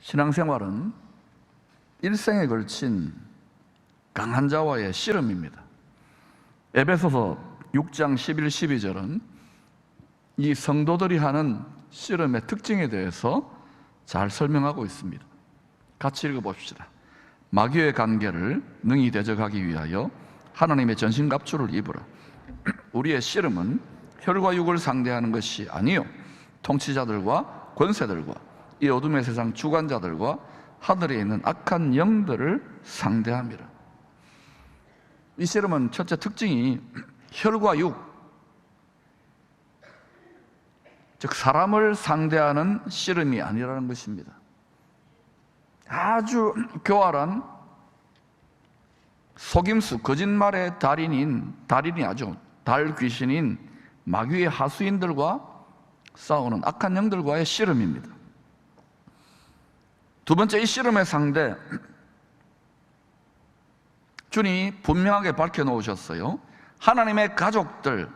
신앙생활은 일생에 걸친 강한 자와의 씨름입니다. 에베소서 6장 11, 12절은 이 성도들이 하는 씨름의 특징에 대해서 잘 설명하고 있습니다. 같이 읽어봅시다. 마귀의 관계를 능히 대적하기 위하여 하나님의 전신갑주를 입으라. 우리의 씨름은 혈과 육을 상대하는 것이 아니요 통치자들과 권세들과 이 어둠의 세상 주관자들과 하늘에 있는 악한 영들을 상대함이라. 이 씨름은 첫째 특징이 혈과 육, 즉 사람을 상대하는 씨름이 아니라는 것입니다. 아주 교활한 속임수, 거짓말의 달인이 아주 달귀신인 마귀의 하수인들과 싸우는 악한 영들과의 씨름입니다. 두 번째, 이 씨름의 상대, 주님이 분명하게 밝혀놓으셨어요. 하나님의 가족들,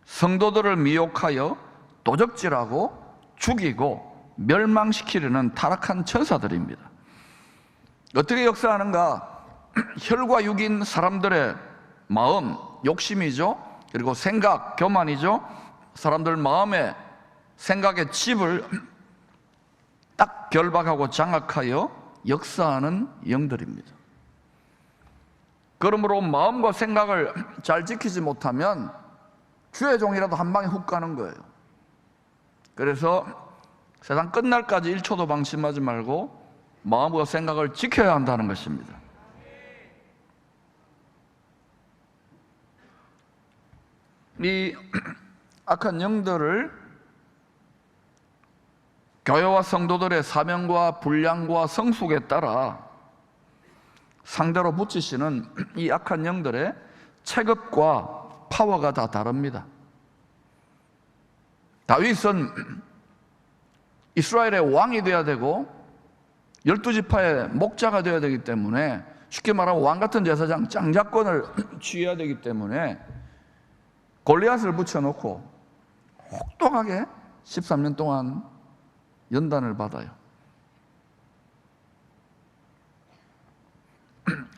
성도들을 미혹하여 도적질하고 죽이고 멸망시키려는 타락한 천사들입니다. 어떻게 역사하는가? 혈과 육인 사람들의 마음, 욕심이죠. 그리고 생각, 교만이죠. 사람들 마음에 생각의 칩을 딱 결박하고 장악하여 역사하는 영들입니다. 그러므로 마음과 생각을 잘 지키지 못하면 주의 종이라도 한 방에 훅 가는 거예요. 그래서 세상 끝날까지 1초도 방심하지 말고 마음과 생각을 지켜야 한다는 것입니다. 이 악한 영들을 교회와 성도들의 사명과 분량과 성숙에 따라 상대로 붙이시는 이 악한 영들의 체급과 파워가 다 다릅니다. 다윗은 이스라엘의 왕이 되어야 되고 12지파의 목자가 되어야 되기 때문에, 쉽게 말하면 왕같은 제사장 장자권을 취해야 되기 때문에 골리앗을 붙여놓고 혹독하게 13년 동안 연단을 받아요.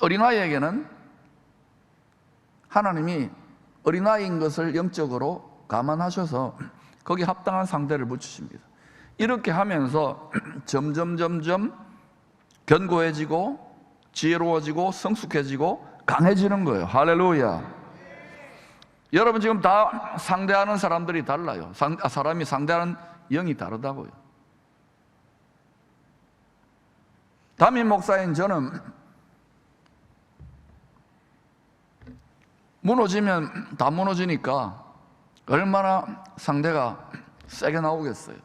어린아이에게는 하나님이 어린아이인 것을 영적으로 감안하셔서 거기에 합당한 상대를 붙이십니다. 이렇게 하면서 점점 견고해지고 지혜로워지고 성숙해지고 강해지는 거예요. 할렐루야. 여러분, 지금 다 상대하는 사람들이 달라요. 사람이 상대하는 영이 다르다고요. 담임 목사인 저는 무너지면 다 무너지니까 얼마나 상대가 세게 나오겠어요.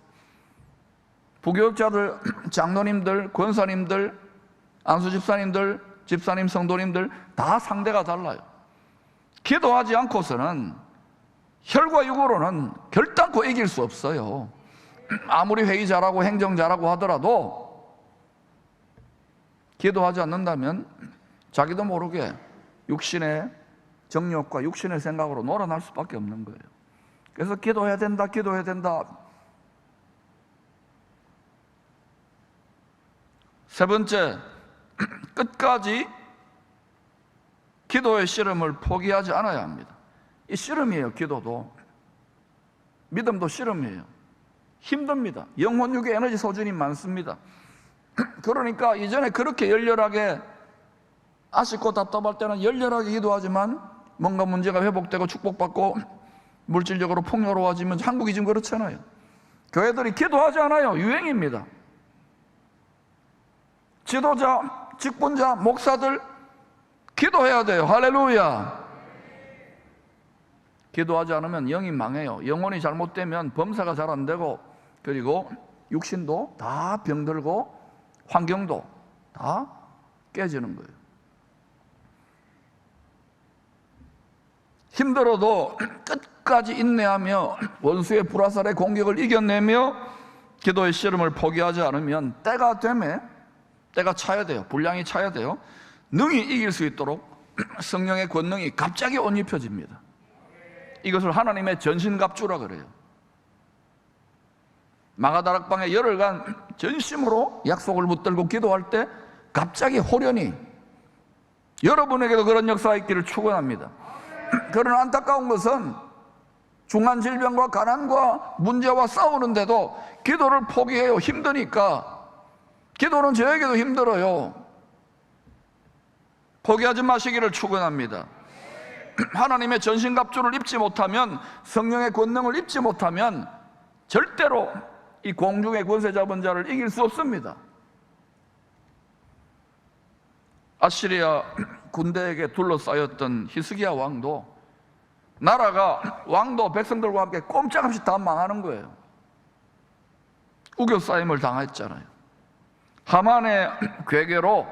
부교육자들, 장로님들, 권사님들, 안수집사님들, 집사님, 성도님들 다 상대가 달라요. 기도하지 않고서는 혈과 육으로는 결단코 이길 수 없어요. 아무리 회의 잘하고 행정 잘하고 하더라도 기도하지 않는다면 자기도 모르게 육신의 정욕과 육신의 생각으로 놀아날 수밖에 없는 거예요. 그래서 기도해야 된다. 세 번째, 끝까지 기도의 씨름을 포기하지 않아야 합니다. 이 씨름이에요. 기도도, 믿음도 씨름이에요. 힘듭니다. 영혼, 육의 에너지 소진이 많습니다. 그러니까 이전에 그렇게 열렬하게 아쉽고 답답할 때는 열렬하게 기도하지만 뭔가 문제가 회복되고 축복받고 물질적으로 풍요로워지면, 한국이 지금 그렇잖아요. 교회들이 기도하지 않아요. 유행입니다. 지도자, 직분자, 목사들 기도해야 돼요. 할렐루야. 기도하지 않으면 영이 망해요. 영혼이 잘못되면 범사가 잘 안 되고, 그리고 육신도 다 병들고 환경도 다 깨지는 거예요. 힘들어도 끝까지 인내하며 원수의 불화살의 공격을 이겨내며 기도의 씨름을 포기하지 않으면 때가 되면, 때가 차야 돼요. 분량이 차야 돼요. 능히 이길 수 있도록 성령의 권능이 갑자기 옷 입혀집니다. 이것을 하나님의 전신갑주라 그래요. 마가다락방에 열흘간 전심으로 약속을 붙들고 기도할 때 갑자기 호련히, 여러분에게도 그런 역사가 있기를 축원합니다. 그러나 안타까운 것은 중한 질병과 가난과 문제와 싸우는데도 기도를 포기해요. 힘드니까. 기도는 저에게도 힘들어요. 포기하지 마시기를 축원합니다. 하나님의 전신갑주를 입지 못하면, 성령의 권능을 입지 못하면 절대로 이 공중의 권세 잡은 자를 이길 수 없습니다. 아시리아 군대에게 둘러싸였던 히스기야 왕도, 나라가 왕도 백성들과 함께 꼼짝없이 다 망하는 거예요. 우겨싸임을 당했잖아요. 하만의 괴계로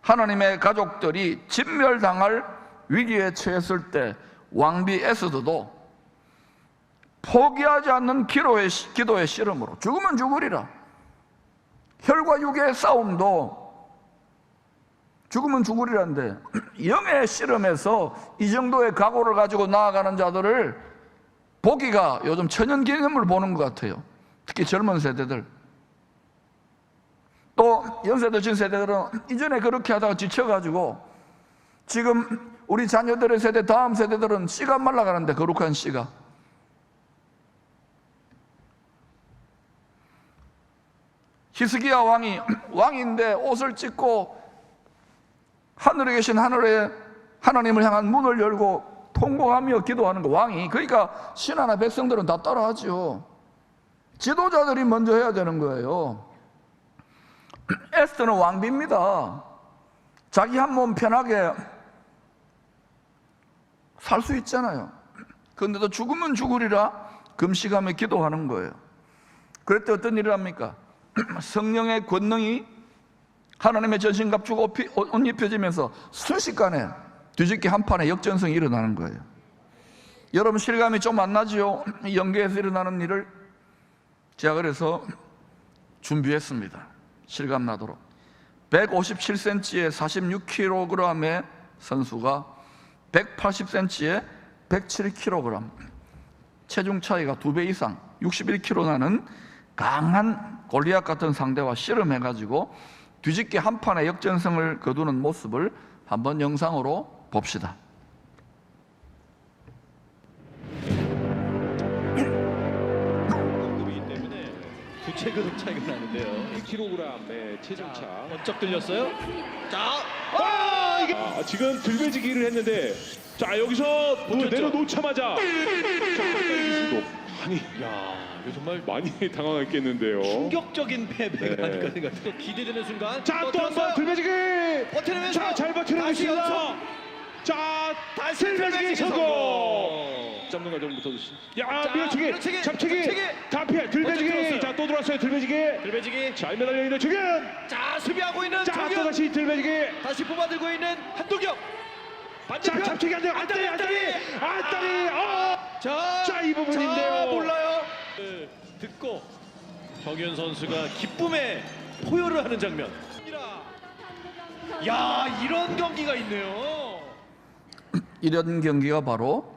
하나님의 가족들이 진멸당할 위기에 처했을 때 왕비 에스더도 포기하지 않는 기도의 씨름으로, 죽으면 죽으리라, 혈과 육의 싸움도 죽으면 죽으리란데, 영의 씨름에서 이 정도의 각오를 가지고 나아가는 자들을 보기가 요즘 천연기념을 보는 것 같아요. 특히 젊은 세대들. 또 연세 드신 세대들은 이전에 그렇게 하다가 지쳐가지고 지금 우리 자녀들의 세대, 다음 세대들은 씨가 말라가는데, 거룩한 씨가. 히스기야 왕이 왕인데 옷을 찢고 하늘에 계신 하나님을 향한 문을 열고 통곡하며 기도하는 거, 왕이. 그러니까 신하나 백성들은 다 따라하죠. 지도자들이 먼저 해야 되는 거예요. 에스더는 왕비입니다. 자기 한 몸 편하게 살 수 있잖아요. 그런데도 죽으면 죽으리라 금식하며 기도하는 거예요. 그럴 때 어떤 일을 합니까? 성령의 권능이, 하나님의 전신갑주가 옷 입혀지면서 순식간에 뒤집기 한 판에 역전성이 일어나는 거예요. 여러분 실감이 좀 안 나지요? 영계에서 일어나는 일을 제가 그래서 준비했습니다. 실감 나도록. 157cm에 46kg의 선수가 180cm에 107kg, 체중 차이가 2배 이상 61kg 나는 강한 골리앗 같은 상대와 씨름해가지고 뒤집기 한 판의 역전성을 거두는 모습을 한번 영상으로 봅시다. 구체급 차이가 나는데요. 1kg의 체중차. 번쩍 들렸어요. 자, 이게 지금 들배지기를 했는데, 자 여기서 내려놓자마자 아니, 야, 이거 정말 많이 당황했겠는데요. 충격적인 패배가 네. 아닐까 생각해요. 기대되는 순간. 자, 또 한 번 들배지기. 버텨내면서. 자, 잘 버텨내고 다시 있습니다. 연속. 자, 다시 들배지기 성공. 성공. 잡는 과정부터 야, 자, 밀어치기, 밀어치기, 잡치기, 잡치기. 다 피해. 들배지기. 들어왔어요. 자, 또 들어왔어요. 들배지기. 들배지기. 잘 매달려 있는 중현. 자, 수비하고 있는 자, 또 정현. 다시 들배지기. 다시 뽑아들고 있는 한동혁. 자, 반대편. 잡치기 안 돼요. 안다리. 자, 이 부분인데요. 자, 몰라요. 듣고 정현 선수가 기쁨의 포효를 하는 장면. 야, 이런 경기가 있네요. 이런 경기가 바로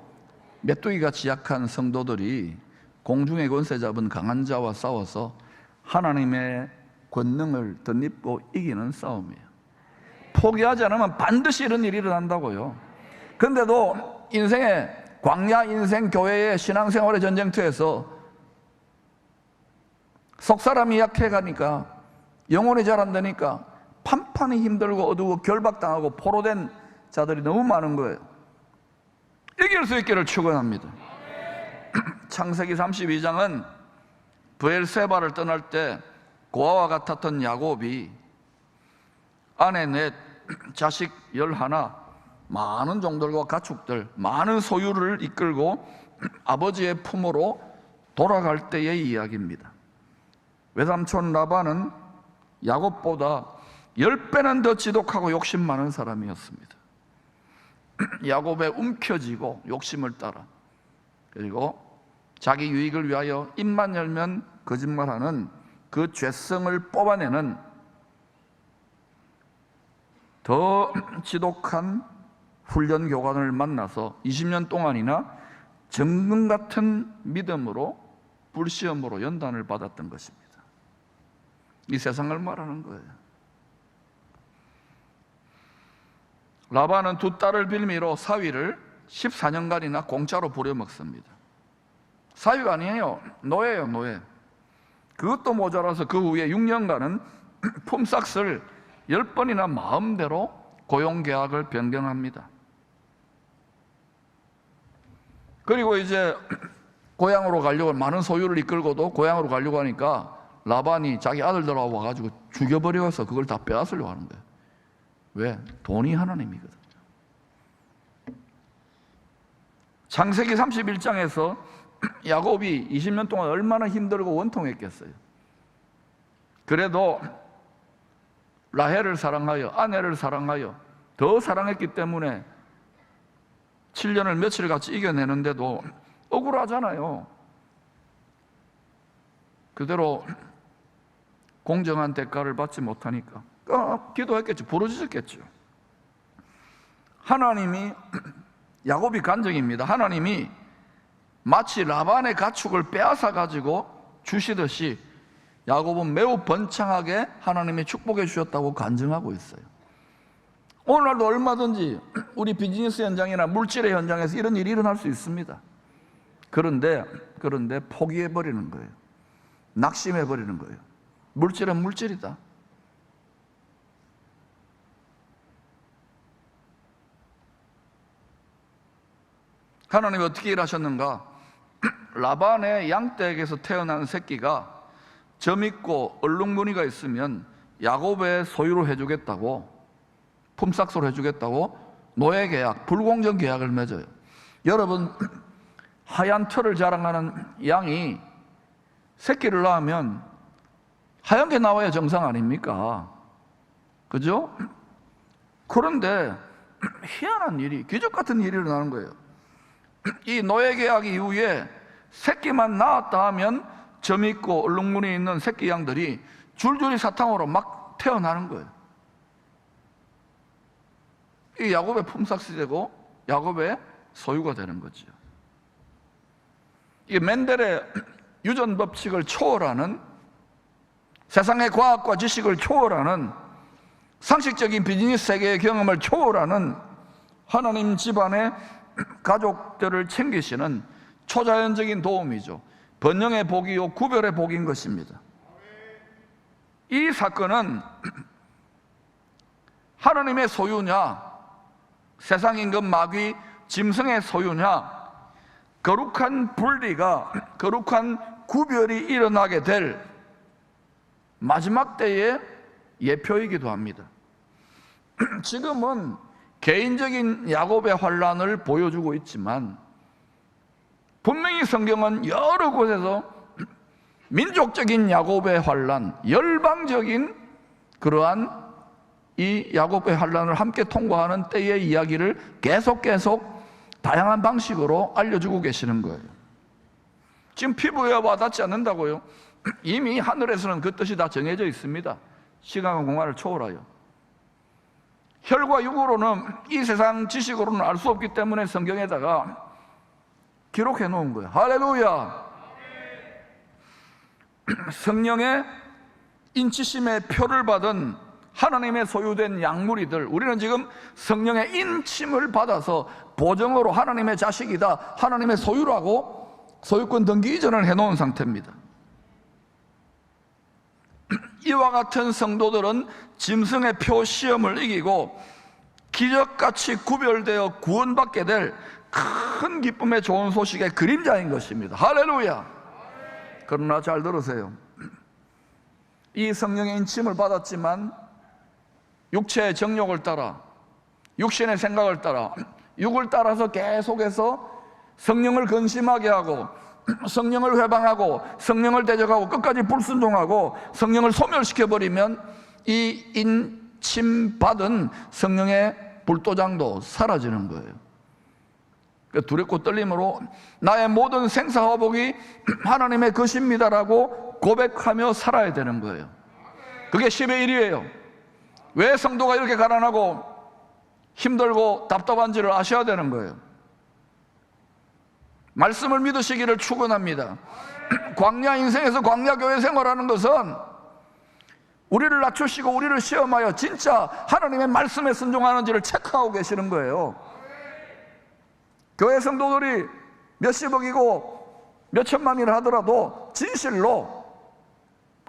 메뚜기같이 약한 성도들이 공중의 권세 잡은 강한 자와 싸워서 하나님의 권능을 덧입고 이기는 싸움이에요. 포기하지 않으면 반드시 이런 일이 일어난다고요. 그런데도 인생의 광야 인생 교회의 신앙생활의 전쟁터에서 속 사람이 약해가니까, 영혼이 잘 안 되니까 판판이 힘들고 어두워 결박당하고 포로된 자들이 너무 많은 거예요. 이길 수 있기를 축원합니다. 창세기 32장은 브엘세바를 떠날 때 고아와 같았던 야곱이 아내 넷, 자식 11, 많은 종들과 가축들, 많은 소유를 이끌고 아버지의 품으로 돌아갈 때의 이야기입니다. 외삼촌 라반은 야곱보다 10배는 더 지독하고 욕심 많은 사람이었습니다. 야곱에 움켜쥐고 욕심을 따라, 그리고 자기 유익을 위하여 입만 열면 거짓말하는 그 죄성을 뽑아내는 더 지독한 훈련 교관을 만나서 20년 동안이나 정금 같은 믿음으로 불시험으로 연단을 받았던 것입니다. 이 세상을 말하는 거예요. 라반은 두 딸을 빌미로 사위를 14년간이나 공짜로 부려먹습니다. 사위가 아니에요. 노예예요, 노예. 그것도 모자라서 그 후에 6년간은 품삯을 10번이나 마음대로 고용계약을 변경합니다. 그리고 이제 고향으로 가려고, 많은 소유를 이끌고도 고향으로 가려고 하니까 라반이 자기 아들들하고 와가지고 죽여버려서 그걸 다 빼앗으려고 하는 거예요. 왜? 돈이 하나님이거든요. 창세기 31장에서 야곱이 20년 동안 얼마나 힘들고 원통했겠어요. 그래도 라헬을 사랑하여, 아내를 사랑하여 더 사랑했기 때문에 7년을 며칠 같이 이겨내는데도 억울하잖아요. 그대로 공정한 대가를 받지 못하니까 기도했겠죠. 부르짖었겠죠. 하나님이, 야곱이 간증입니다. 하나님이 마치 라반의 가축을 빼앗아 가지고 주시듯이 야곱은 매우 번창하게 하나님이 축복해 주셨다고 간증하고 있어요. 오늘날도 얼마든지 우리 비즈니스 현장이나 물질의 현장에서 이런 일이 일어날 수 있습니다. 그런데 포기해 버리는 거예요. 낙심해 버리는 거예요. 물질은 물질이다. 하나님이 어떻게 일하셨는가? 라반의 양떼에게서 태어난 새끼가 점 있고 얼룩무늬가 있으면 야곱의 소유로 해주겠다고, 품삯으로 해주겠다고 노예 계약, 불공정 계약을 맺어요. 여러분, 하얀 털을 자랑하는 양이 새끼를 낳으면 하얀 게 나와야 정상 아닙니까? 그죠? 그런데 희한한 일이, 기적 같은 일이 일어나는 거예요. 이 노예 계약 이후에 새끼만 낳았다 하면 점 있고 얼룩무늬 있는 새끼 양들이 줄줄이 사탕으로 막 태어나는 거예요. 이 야곱의 품삯이 되고 야곱의 소유가 되는 거죠. 이 멘델의 유전 법칙을 초월하는, 세상의 과학과 지식을 초월하는, 상식적인 비즈니스 세계의 경험을 초월하는 하나님 집안의 가족들을 챙기시는 초자연적인 도움이죠. 번영의 복이요 구별의 복인 것입니다. 이 사건은 하나님의 소유냐, 세상 임금 마귀 짐승의 소유냐, 거룩한 분리가, 거룩한 구별이 일어나게 될 마지막 때의 예표이기도 합니다. 지금은 개인적인 야곱의 환란을 보여주고 있지만 분명히 성경은 여러 곳에서 민족적인 야곱의 환란, 열방적인 그러한 이 야곱의 환란을 함께 통과하는 때의 이야기를 계속 다양한 방식으로 알려주고 계시는 거예요. 지금 피부에 와닿지 않는다고요? 이미 하늘에서는 그 뜻이 다 정해져 있습니다. 시간과 공간을 초월하여. 혈과 육으로는, 이 세상 지식으로는 알 수 없기 때문에 성경에다가 기록해 놓은 거예요. 할렐루야. 성령의 인치심의 표를 받은 하나님의 소유된 양무리들, 우리는 지금 성령의 인침을 받아서 보정으로 하나님의 자식이다, 하나님의 소유라고 소유권 등기 이전을 해놓은 상태입니다. 이와 같은 성도들은 짐승의 표 시험을 이기고 기적같이 구별되어 구원받게 될 큰 기쁨의 좋은 소식의 그림자인 것입니다. 할렐루야. 그러나 잘 들으세요. 이 성령의 인침을 받았지만 육체의 정욕을 따라, 육신의 생각을 따라, 육을 따라서 계속해서 성령을 근심하게 하고, 성령을 회방하고, 성령을 대적하고, 끝까지 불순종하고 성령을 소멸시켜버리면 이 인침받은 성령의 불도장도 사라지는 거예요. 두렵고 떨림으로 나의 모든 생사화복이 하나님의 것입니다라고 고백하며 살아야 되는 거예요. 그게 10의 1이에요 왜 성도가 이렇게 가난하고 힘들고 답답한지를 아셔야 되는 거예요. 말씀을 믿으시기를 축원합니다. 광야 인생에서 광야 교회 생활하는 것은 우리를 낮추시고 우리를 시험하여 진짜 하나님의 말씀에 순종하는지를 체크하고 계시는 거예요. 교회 성도들이 몇십억이고 몇천만이라 하더라도 진실로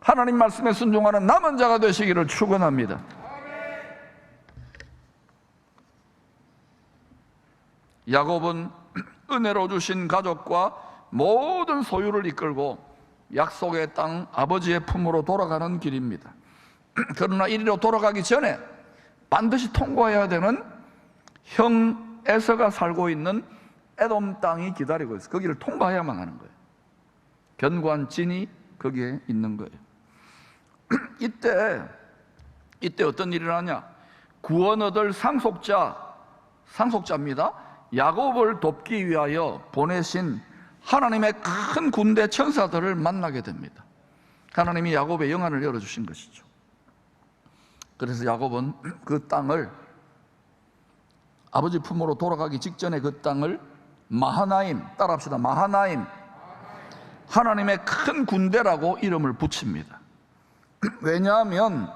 하나님 말씀에 순종하는 남은 자가 되시기를 축원합니다. 야곱은 은혜로 주신 가족과 모든 소유를 이끌고 약속의 땅 아버지의 품으로 돌아가는 길입니다. 그러나 이리로 돌아가기 전에 반드시 통과해야 되는 형 에서가 살고 있는 에돔 땅이 기다리고 있어요. 거기를 통과해야만 하는 거예요. 견고한 진이 거기에 있는 거예요. 이때 어떤 일이 나냐? 구원 얻을 상속자입니다. 야곱을 돕기 위하여 보내신 하나님의 큰 군대 천사들을 만나게 됩니다. 하나님이 야곱의 영안을 열어주신 것이죠. 그래서 야곱은 그 땅을, 아버지 품으로 돌아가기 직전에 그 땅을 마하나임, 따라합시다. 마하나임, 하나님의 큰 군대라고 이름을 붙입니다. 왜냐하면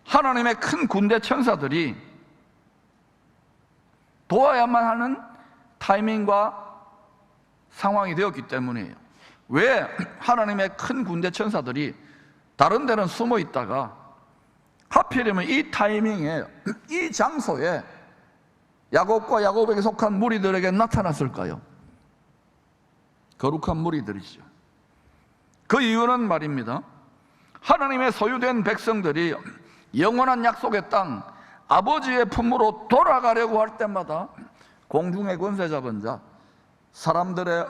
하나님의 큰 군대 천사들이 도와야만 하는 타이밍과 상황이 되었기 때문이에요. 왜 하나님의 큰 군대 천사들이 다른 데는 숨어 있다가 하필이면 이 타이밍에, 이 장소에 야곱과 야곱에게 속한 무리들에게 나타났을까요? 거룩한 무리들이죠. 그 이유는 말입니다, 하나님의 소유된 백성들이 영원한 약속의 땅 아버지의 품으로 돌아가려고 할 때마다 공중의 권세 잡은 자, 사람들의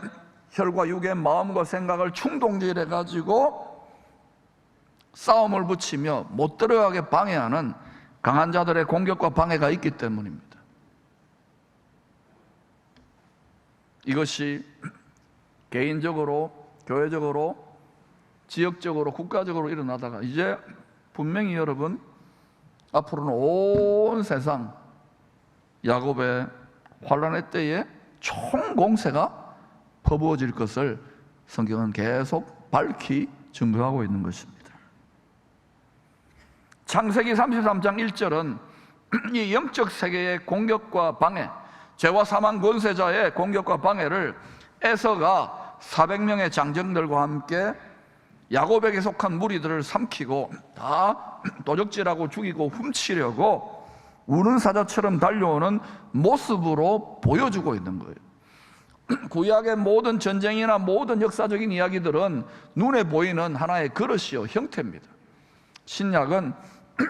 혈과 육의 마음과 생각을 충동질해 가지고 싸움을 붙이며 못 들어가게 방해하는 강한 자들의 공격과 방해가 있기 때문입니다. 이것이 개인적으로, 교회적으로, 지역적으로, 국가적으로 일어나다가 이제 분명히 여러분, 앞으로는 온 세상 야곱의 환란의 때에 총공세가 퍼부어질 것을 성경은 계속 밝히 증거하고 있는 것입니다. 창세기 33장 1절은 이 영적 세계의 공격과 방해, 죄와 사망 권세자의 공격과 방해를 에서가 400명의 장정들과 함께 야곱에게 속한 무리들을 삼키고 다 도적질하고 죽이고 훔치려고 우는 사자처럼 달려오는 모습으로 보여주고 있는 거예요. 구약의 모든 전쟁이나 모든 역사적인 이야기들은 눈에 보이는 하나의 그릇이요, 형태입니다. 신약은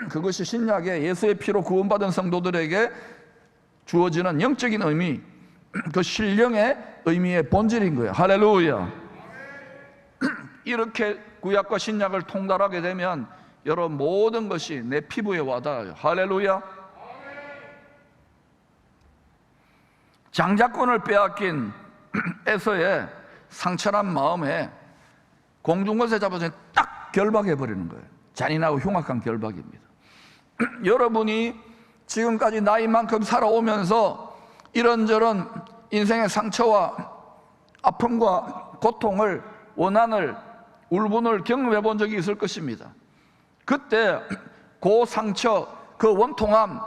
그것이 신약의 예수의 피로 구원받은 성도들에게 주어지는 영적인 의미, 그 신령의 의미의 본질인 거예요. 할렐루야. 이렇게 구약과 신약을 통달하게 되면 여러분, 모든 것이 내 피부에 와닿아요. 할렐루야. 장자권을 빼앗긴 에서의 상처난 마음에 공중권세 잡아서 딱 결박해 버리는 거예요. 잔인하고 흉악한 결박입니다. 여러분이 지금까지 나이만큼 살아오면서 이런저런 인생의 상처와 아픔과 고통을, 원한을, 울분을 경험해 본 적이 있을 것입니다. 그때 그 상처, 그 원통함,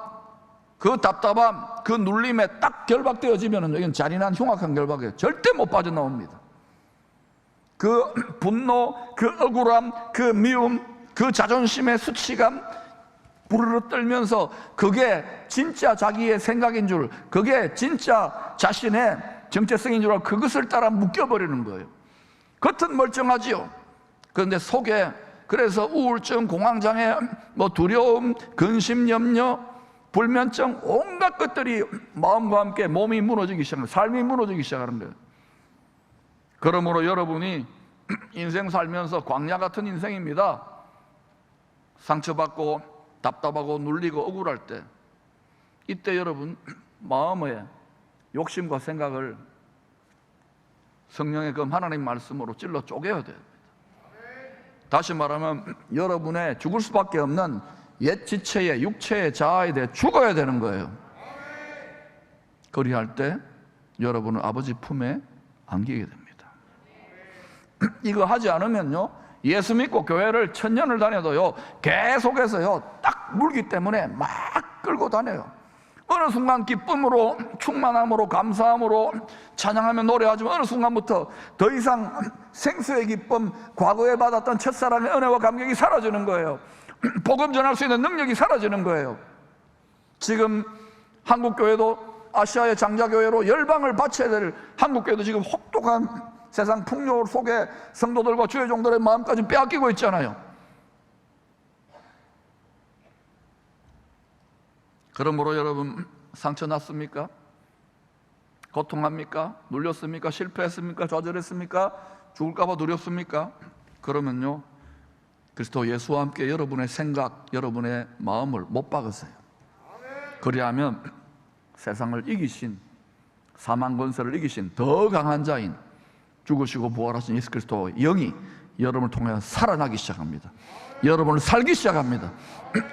그 답답함, 그 눌림에 딱 결박되어지면 이건 잔인한 흉악한 결박이에요. 절대 못 빠져나옵니다. 그 분노, 그 억울함, 그 미움, 그 자존심의 수치감 부르르 떨면서 그게 진짜 자기의 생각인 줄, 그게 진짜 자신의 정체성인 줄 알고 그것을 따라 묶여버리는 거예요. 겉은 멀쩡하지요. 그런데 속에, 그래서 우울증, 공황장애, 두려움, 근심, 염려, 불면증, 온갖 것들이 마음과 함께 몸이 무너지기 시작하는, 삶이 무너지기 시작하는 거예요. 그러므로 여러분이 인생 살면서 광야 같은 인생입니다. 상처받고 답답하고 눌리고 억울할 때, 이때 여러분 마음의 욕심과 생각을 성령의 그 하나님 말씀으로 찔러 쪼개야 돼요. 다시 말하면 여러분의 죽을 수밖에 없는 옛 지체의, 육체의 자아에 대해 죽어야 되는 거예요. 그리할 때 여러분은 아버지 품에 안기게 됩니다. 이거 하지 않으면요, 예수 믿고 교회를 1000년을 다녀도요 계속해서요 딱 물기 때문에 막 끌고 다녀요. 어느 순간 기쁨으로, 충만함으로, 감사함으로 찬양하며 노래하지만 어느 순간부터 더 이상 생수의 기쁨, 과거에 받았던 첫사랑의 은혜와 감격이 사라지는 거예요. 복음 전할 수 있는 능력이 사라지는 거예요. 지금 한국교회도 아시아의 장자교회로 열방을 바쳐야 될 한국교회도 지금 혹독한 세상 풍요 속에 성도들과 주의 종들의 마음까지 빼앗기고 있잖아요. 그러므로 여러분, 상처 났습니까? 고통합니까? 눌렸습니까? 실패했습니까? 좌절했습니까? 죽을까봐 두렵습니까? 그러면요, 그리스도 예수와 함께 여러분의 생각, 여러분의 마음을 못 박으세요. 그리하면 세상을 이기신, 사망 권세를 이기신 더 강한 자인 죽으시고 부활하신 예수 그리스도의 영이 여러분을 통해 살아나기 시작합니다. 여러분을 살기 시작합니다.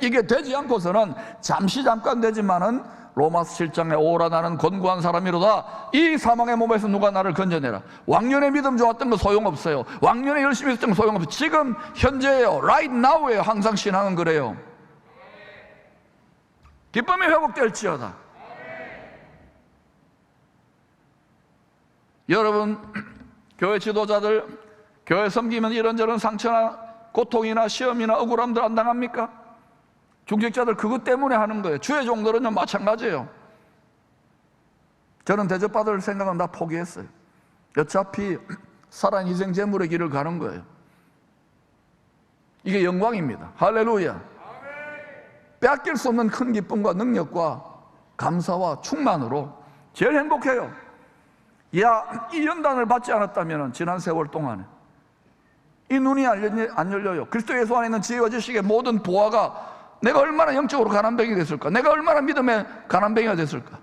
이게 되지 않고서는 잠깐 되지만은 로마서 7장에 오라 나는 권고한 사람이로다. 이 사망의 몸에서 누가 나를 건져내라. 왕년의 믿음 좋았던 거 소용없어요. 왕년에 열심히 했던 거 소용없어요. 지금 현재예요. right now예요. 항상 신앙은 그래요. 기쁨이 회복될지어다. 여러분, 교회 지도자들, 교회 섬기면 이런저런 상처나 고통이나 시험이나 억울함들 안 당합니까? 중직자들 그것 때문에 하는 거예요. 주의 종들은요 마찬가지예요. 저는 대접받을 생각은 다 포기했어요. 어차피 살아있는 희생 제물의 길을 가는 거예요. 이게 영광입니다. 할렐루야. 빼앗길 수 없는 큰 기쁨과 능력과 감사와 충만으로 제일 행복해요. 이 연단을 받지 않았다면 지난 세월 동안에 이 눈이 안 열려요. 그리스도 예수 안에 있는 지혜와 지식의 모든 보화가 내가 얼마나 영적으로 가난뱅이 됐을까? 내가 얼마나 믿음의 가난뱅이가 됐을까?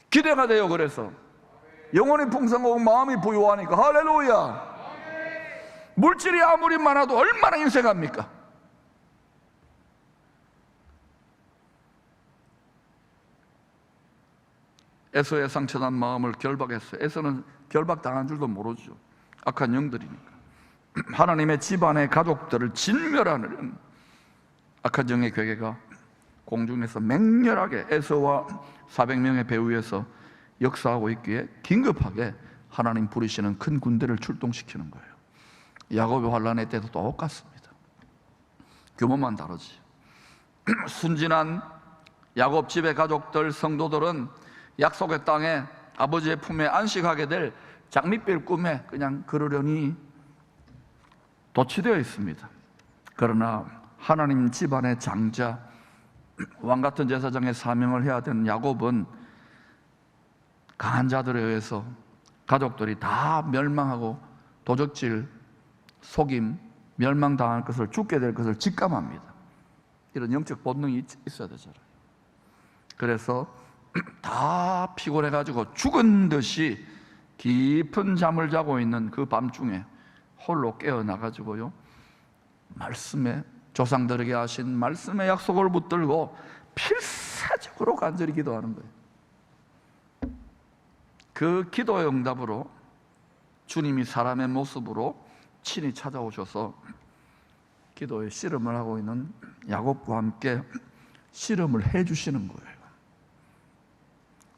기대가 돼요. 그래서 영혼이 풍성하고 마음이 부유하니까. 할렐루야. 물질이 아무리 많아도 얼마나 인색합니까? 에서의 상처난 마음을 결박했어요. 에서는 결박당한 줄도 모르죠. 악한 영들이니까. 하나님의 집안의 가족들을 진멸하는 악한 영의 괴계가 공중에서 맹렬하게 에서와 400명의 배후에서 역사하고 있기에 긴급하게 하나님 부르시는 큰 군대를 출동시키는 거예요. 야곱의 환란의 때도 똑같습니다. 규모만 다르지. 순진한 야곱 집의 가족들, 성도들은 약속의 땅에 아버지의 품에 안식하게 될 장밋빛 꿈에 그냥 그러려니 도취되어 있습니다. 그러나 하나님 집안의 장자, 왕같은 제사장의 사명을 해야 되는 야곱은 강한 자들에 의해서 가족들이 다 멸망하고 도적질, 속임, 멸망당할 것을, 죽게 될 것을 직감합니다. 이런 영적 본능이 있어야 되잖아요. 그래서 다 피곤해가지고 죽은 듯이 깊은 잠을 자고 있는 그 밤중에 홀로 깨어나가지고요, 말씀에, 조상들에게 하신 말씀의 약속을 붙들고 필사적으로 간절히 기도하는 거예요. 그 기도의 응답으로 주님이 사람의 모습으로 친히 찾아오셔서 기도의 씨름을 하고 있는 야곱과 함께 씨름을 해주시는 거예요.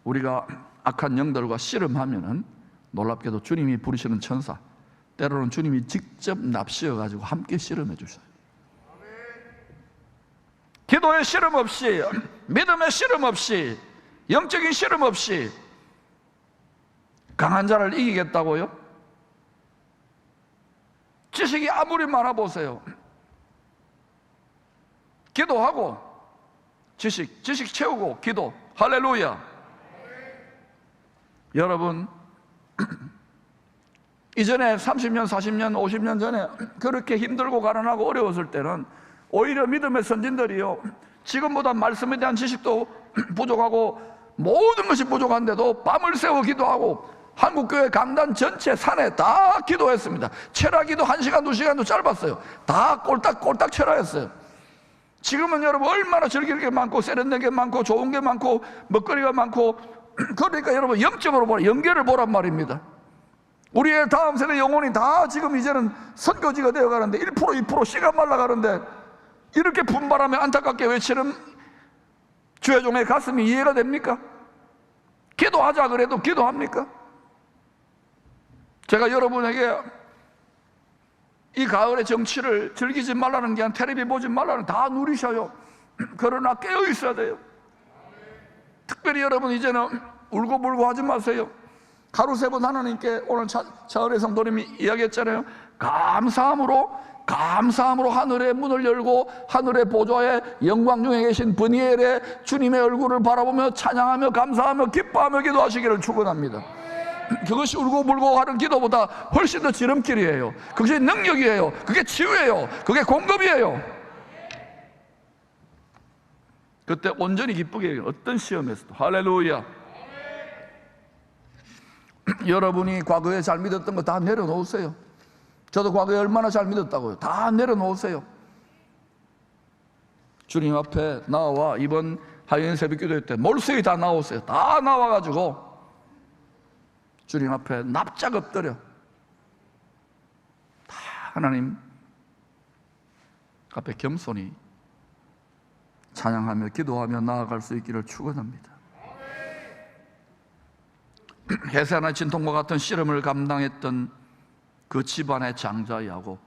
우리가 악한 영들과 씨름하면은 놀랍게도 주님이 부르시는 천사, 때로는 주님이 직접 납치해가지고 함께 씨름해 주셔요. 기도의 씨름 없이, 믿음의 씨름 없이, 영적인 씨름 없이 강한 자를 이기겠다고요? 지식이 아무리 많아 보세요. 기도하고 지식 채우고 기도. 할렐루야. 여러분, 이전에 30년, 40년, 50년 전에 그렇게 힘들고 가난하고 어려웠을 때는 오히려 믿음의 선진들이요, 지금보다 말씀에 대한 지식도 부족하고 모든 것이 부족한데도 밤을 새워 기도하고 한국교회 강단 전체 산에 다 기도했습니다. 철학기도 1시간, 2시간도 짧았어요. 다 꼴딱 철학했어요. 지금은 여러분 얼마나 즐길 게 많고 세련된 게 많고 좋은 게 많고 먹거리가 많고, 그러니까 여러분 영적으로 보라, 연계를 보란 말입니다. 우리의 다음 세대 영혼이 다 지금 이제는 선교지가 되어가는데 1% 2% 씨가 말라가는데 이렇게 분발하며 안타깝게 외치는 주의 종의 가슴이 이해가 됩니까? 기도하자 그래도 기도합니까? 제가 여러분에게 이 가을의 정치를 즐기지 말라는 게 아니라 텔레비 보지 말라는, 다 누리셔요. 그러나 깨어 있어야 돼요. 특별히 여러분 이제는 울고불고 하지 마세요. 하루 세 번 하나님께, 오늘 차을의 성도님이 이야기했잖아요. 감사함으로 하늘의 문을 열고 하늘의 보좌에 영광 중에 계신 브니엘의 주님의 얼굴을 바라보며 찬양하며 감사하며 기뻐하며 기도하시기를 축원합니다. 그것이 울고불고 하는 기도보다 훨씬 더 지름길이에요. 그것이 능력이에요. 그게 치유예요. 그게 공급이에요. 그때 온전히 기쁘게 해요. 어떤 시험에서도. 할렐루야. 여러분이 과거에 잘 믿었던 거 다 내려놓으세요. 저도 과거에 얼마나 잘 믿었다고요. 다 내려놓으세요. 주님 앞에 나와 이번 하연 새벽 기도회 때 몰수히 다 나오세요. 다 나와가지고 주님 앞에 납작 엎드려 다 하나님 앞에 겸손히 찬양하며 기도하며 나아갈 수 있기를 축원합니다. 해세나 진통과 같은 씨름을 감당했던 그 집안의 장자 야곱,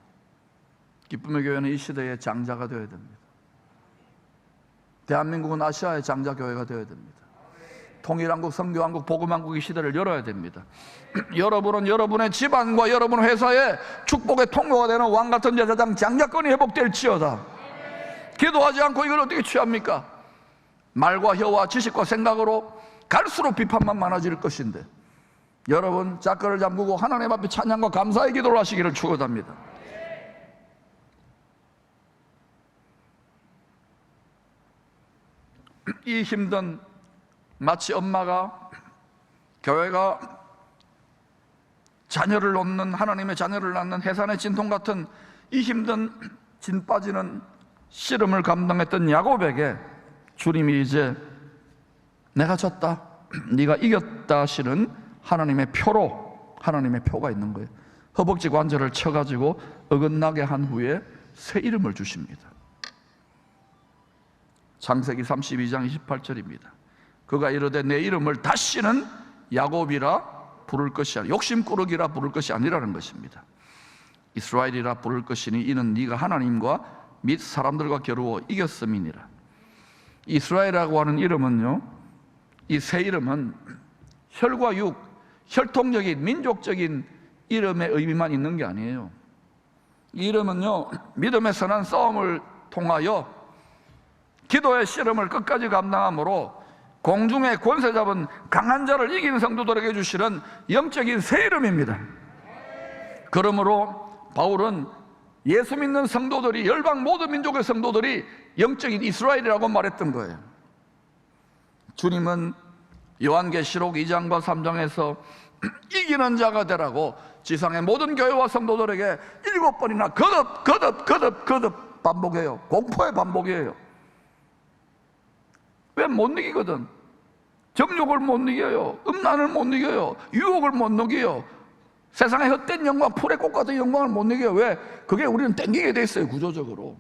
기쁨의 교회는 이 시대의 장자가 되어야 됩니다. 대한민국은 아시아의 장자 교회가 되어야 됩니다. 통일한국, 선교한국, 복음한국의 시대를 열어야 됩니다. 여러분은 여러분의 집안과 여러분 회사의 축복의 통로가 되는 왕같은 제사장 장자권이 회복될지어다. 기도하지 않고 이걸 어떻게 취합니까? 말과 혀와 지식과 생각으로 갈수록 비판만 많아질 것인데, 여러분 짝거를 잠그고 하나님 앞에 찬양과 감사의 기도를 하시기를 축원합니다. 이 힘든, 마치 엄마가 교회가 자녀를 놓는, 하나님의 자녀를 낳는 해산의 진통 같은 이 힘든 진 빠지는 씨름을 감당했던 야곱에게 주님이 이제 내가 졌다, 네가 이겼다 하시는 하나님의 표로, 하나님의 표가 있는 거예요. 허벅지 관절을 쳐가지고 어긋나게 한 후에 새 이름을 주십니다. 창세기 32장 28절입니다. 그가 이르되 내 이름을 다시는 야곱이라 부를 것이 아니라, 욕심꾸러기라 부를 것이 아니라는 것입니다. 이스라엘이라 부를 것이니 이는 네가 하나님과 및 사람들과 겨루어 이겼음이니라. 이스라엘이라고 하는 이름은요, 이 새 이름은 혈과 육, 혈통적인 민족적인 이름의 의미만 있는 게 아니에요. 이 이름은요, 믿음의 선한 싸움을 통하여 기도의 씨름을 끝까지 감당함으로 공중의 권세 잡은 강한 자를 이긴 성도들에게 주시는 영적인 새 이름입니다. 그러므로 바울은 예수 믿는 성도들이, 열방 모든 민족의 성도들이 영적인 이스라엘이라고 말했던 거예요. 주님은 요한계시록 2장과 3장에서 이기는 자가 되라고 지상의 모든 교회와 성도들에게 7번이나 거듭 반복해요. 공포의 반복이에요. 왜 못 이기거든? 정욕을 못 이겨요. 음란을 못 이겨요. 유혹을 못 이겨요. 세상의 헛된 영광, 풀의 꽃 같은 영광을 못 이겨요. 왜? 그게 우리는 땡기게 돼 있어요, 구조적으로.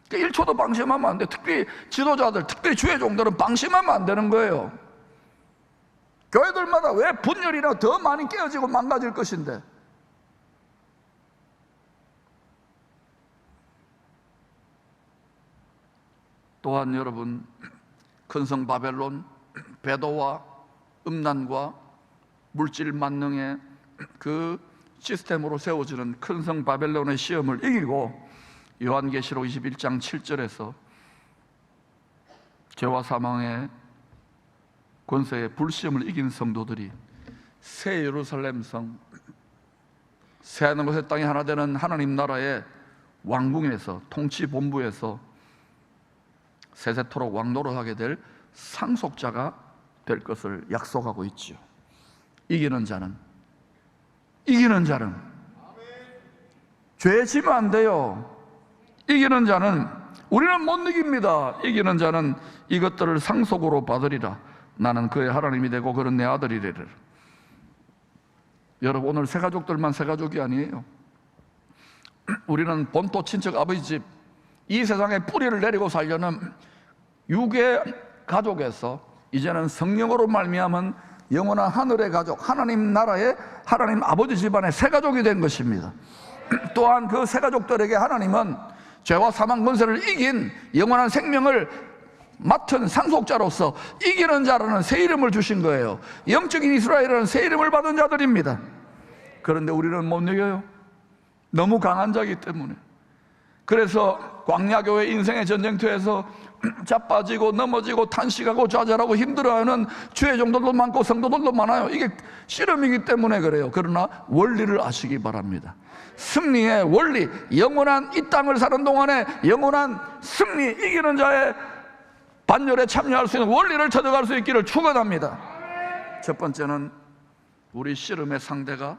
그러니까 1초도 방심하면 안 돼. 특히 지도자들, 특히 주의 종들은 방심하면 안 되는 거예요. 교회들마다 왜 분열이나 더 많이 깨어지고 망가질 것인데. 또한 여러분, 큰성 바벨론, 배도와 음란과 물질 만능의 그 시스템으로 세워지는 큰성 바벨론의 시험을 이기고 요한계시록 21장 7절에서 죄와 사망의 권세의 불시험을 이긴 성도들이 새 예루살렘 성, 새 하늘 곳의 땅이 하나 되는 하나님 나라의 왕궁에서, 통치 본부에서 세세토록 왕노릇하게 될 상속자가 될 것을 약속하고 있지요. 이기는 자는 죄 지면 안 돼요. 이기는 자는, 우리는 못 이깁니다. 이기는 자는 이것들을 상속으로 받으리라. 나는 그의 하나님이 되고 그는 내 아들이리라. 여러분, 오늘 새가족들만 새가족이 아니에요. 우리는 본토 친척 아버지 집, 이 세상에 뿌리를 내리고 살려는 육의 가족에서 이제는 성령으로 말미암은 영원한 하늘의 가족, 하나님 나라의 하나님 아버지 집안의 새가족이 된 것입니다. 또한 그 새가족들에게 하나님은 죄와 사망 권세를 이긴 영원한 생명을 맡은 상속자로서 이기는 자라는 새 이름을 주신 거예요. 영적인 이스라엘은 새 이름을 받은 자들입니다. 그런데 우리는 못 이겨요. 너무 강한 자이기 때문에. 그래서 광야교회 인생의 전쟁터에서 자빠지고 넘어지고 탄식하고 좌절하고 힘들어하는 주의 종들도 많고 성도들도 많아요. 이게 씨름이기 때문에 그래요. 그러나 원리를 아시기 바랍니다. 승리의 원리, 영원한 이 땅을 사는 동안에 영원한 승리, 이기는 자의 반열에 참여할 수 있는 원리를 찾아갈 수 있기를 축원합니다. 첫 번째는 우리 씨름의 상대가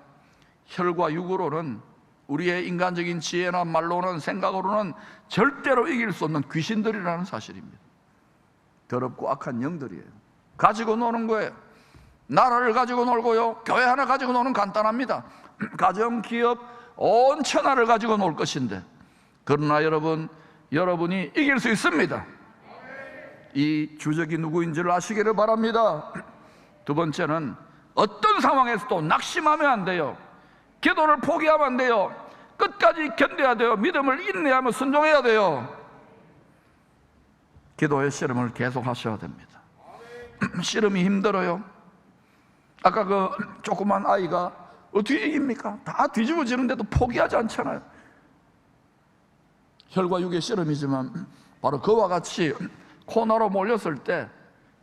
혈과 육으로는, 우리의 인간적인 지혜나 말로는, 생각으로는 절대로 이길 수 없는 귀신들이라는 사실입니다. 더럽고 악한 영들이에요. 가지고 노는 거예요. 나라를 가지고 놀고요, 교회 하나 가지고 노는 간단합니다. 가정, 기업, 온 천하를 가지고 놀 것인데, 그러나 여러분이 이길 수 있습니다. 이 주적이 누구인지를 아시기를 바랍니다. 두 번째는 어떤 상황에서도 낙심하면 안 돼요. 기도를 포기하면 안 돼요. 끝까지 견뎌야 돼요. 믿음을 인내하며 순종해야 돼요. 기도의 씨름을 계속 하셔야 됩니다. 씨름이 힘들어요. 아까 그 조그만 아이가 어떻게 이깁니까? 다 뒤집어지는데도 포기하지 않잖아요. 혈과 육의 씨름이지만 바로 그와 같이 코너로 몰렸을 때,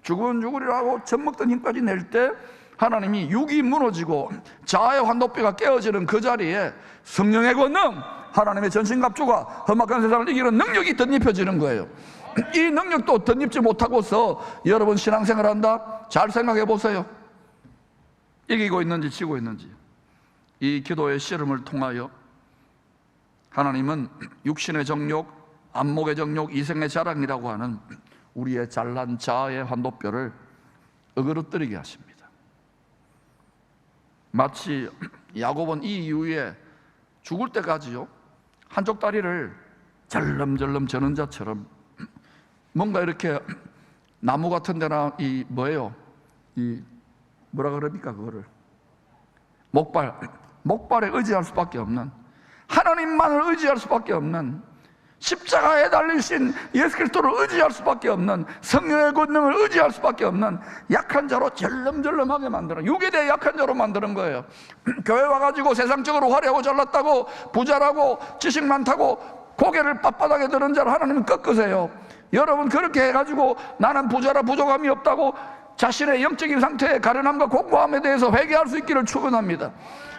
죽은 죽으리라고 젖먹던 힘까지 낼 때 하나님이 육이 무너지고 자아의 환도뼈가 깨어지는 그 자리에 성령의 권능, 하나님의 전신갑주가 험악한 세상을 이기는 능력이 덧입혀지는 거예요. 이 능력도 덧입지 못하고서 여러분 신앙생활 한다? 잘 생각해 보세요. 이기고 있는지 지고 있는지. 이 기도의 씨름을 통하여 하나님은 육신의 정욕, 안목의 정욕, 이생의 자랑이라고 하는 우리의 잘난 자아의 환도뼈를 어그러뜨리게 하십니다. 마치 야곱은 이 이후에 죽을 때까지요, 한쪽 다리를 절름절름 저는 자처럼 뭔가 이렇게 나무 같은 데나 이 뭐예요? 이 뭐라 그럽니까? 그거를 목발에 의지할 수밖에 없는, 하나님만을 의지할 수밖에 없는, 십자가에 달리신 예수 그리스도를 의지할 수밖에 없는, 성령의 권능을 의지할 수밖에 없는 약한 자로 절름절름하게 만드는, 육에 대해 약한 자로 만드는 거예요. 교회 와가지고 세상적으로 화려하고 잘났다고 부자라고 지식 많다고 고개를 빳빳하게 드는 자를 하나님은 꺾으세요. 여러분 그렇게 해가지고 나는 부자라 부족함이 없다고 자신의 영적인 상태의 가련함과 공고함에 대해서 회개할 수 있기를 축원합니다.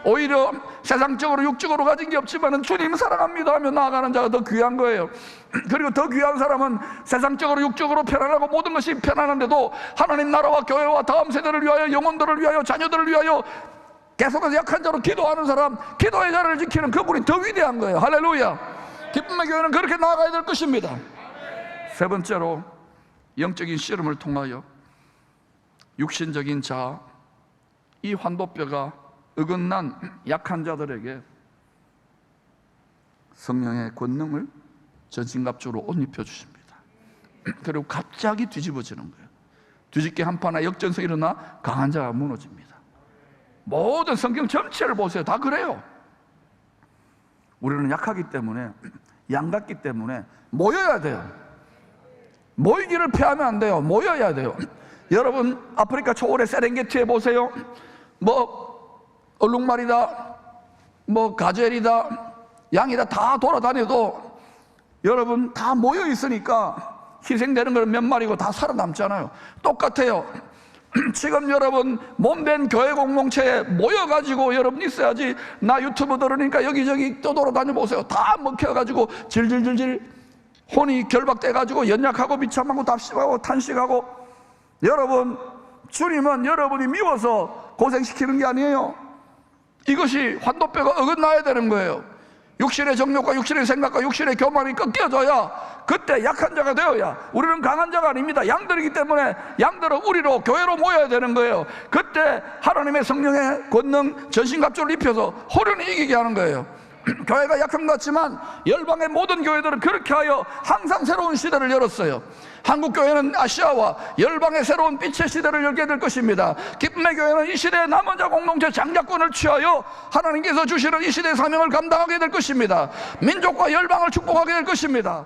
오히려 세상적으로 육적으로 가진 게 없지만 주님 사랑합니다 하며 나아가는 자가 더 귀한 거예요. 그리고 더 귀한 사람은 세상적으로 육적으로 편안하고 모든 것이 편안한데도 하나님 나라와 교회와 다음 세대를 위하여, 영혼들을 위하여, 자녀들을 위하여 계속해서 약한 자로 기도하는 사람, 기도의 자리를 지키는 그분이 더 위대한 거예요. 할렐루야. 기쁨의 교회는 그렇게 나아가야 될 것입니다. 세 번째로 영적인 씨름을 통하여 육신적인 자아, 이 환도뼈가 어긋난 약한 자들에게 성령의 권능을 전신갑주로 옷 입혀주십니다. 그리고 갑자기 뒤집어지는 거예요. 뒤집기 한파나 역전성이 일어나 강한 자가 무너집니다. 모든 성경 전체를 보세요. 다 그래요. 우리는 약하기 때문에, 양같기 때문에 모여야 돼요. 모이기를 피하면 안 돼요. 모여야 돼요. 여러분 아프리카 초월의 세렝게티에 보세요. 뭐 얼룩말이다, 뭐 가젤이다, 양이다 다 돌아다녀도 여러분 다 모여 있으니까 희생되는 건 몇 마리고 다 살아남잖아요. 똑같아요. 지금 여러분 몸된 교회 공동체에 모여가지고 여러분 있어야지. 나 유튜브 들으니까 여기저기 떠돌아다녀 보세요. 다 먹혀가지고 질질질질 혼이 결박돼가지고 연약하고 비참하고 답심하고 탄식하고. 여러분 주님은 여러분이 미워서 고생시키는 게 아니에요. 이것이 환도뼈가 어긋나야 되는 거예요. 육신의 정욕과 육신의 생각과 육신의 교만이 꺾여져야, 그때 약한 자가 되어야, 우리는 강한 자가 아닙니다. 양들이기 때문에 양들은 우리로, 교회로 모여야 되는 거예요. 그때 하나님의 성령의 권능, 전신갑주를 입혀서 호련히 이기게 하는 거예요. 교회가 약한 것 같지만 열방의 모든 교회들은 그렇게 하여 항상 새로운 시대를 열었어요. 한국교회는 아시아와 열방의 새로운 빛의 시대를 열게 될 것입니다. 기쁨의 교회는 이 시대의 남은 자 공동체 장자권을 취하여 하나님께서 주시는 이 시대의 사명을 감당하게 될 것입니다. 민족과 열방을 축복하게 될 것입니다.